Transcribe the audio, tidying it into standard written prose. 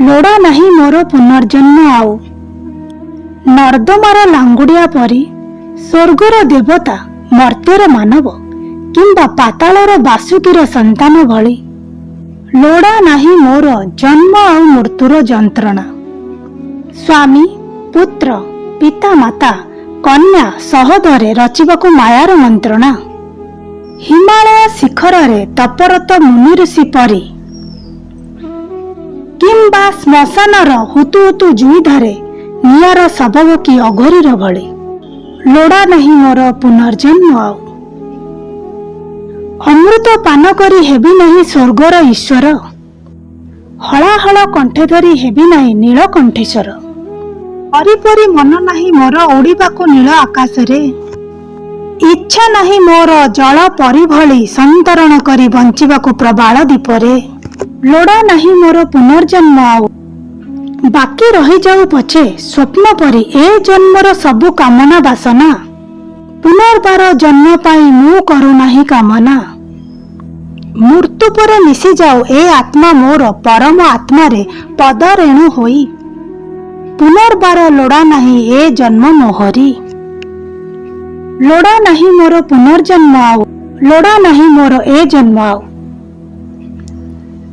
लोड़ा नहीं मोर पुनर्जन्म आउ। नर्दमार लांगुड़िया परी स्वर्गर देवता मर्त्यर मानव किंबा पातालर बासुकीर संतान भली लोड़ा नहीं मोर जन्म आउ मृत्युर जंत्रणा। स्वामी पुत्र पिता माता कन्या सहोदरे रचिबाकु मायार मंत्रणा। हिमालय शिखर रे तपरत मुनि ऋषि परी किंबा श्मशानर हुतु हुतु जुई धरे नियार सबब की अघोरीर भली लोड़ा नहीं मोर पुनर्जन्म आउ। अमृत पान करी हेबी नहीं स्वर्गर ईश्वर हलाहल कंठे धरी हेबी नहीं नीलकंठेश्वर। परी परी मन नहीं मोर उड़ीबाकु नील आकाश रे इच्छा नहीं मोर जल परी भली संतरण करी बंचिबाकु प्रबाल दीपरे लोड़ा नहीं मोर पुनर्जन्म आउ। बाकी रही जाऊ पछे स्वप्न परी ए जन्मर सबु कामना बासना पुनर्बार जन्म पाई मु करू नाही कामना। मृत्यु परे मिसी जाऊ ए आत्मा मोर परम आत्मा रे पद रेणु होई पुनर्बार लोड़ा नहीं ए जन्म मोहरी। लोड़ा नहीं मोर पुनर्जन्म आउ। लोड़ा नहीं मोर ए जन्म आउ।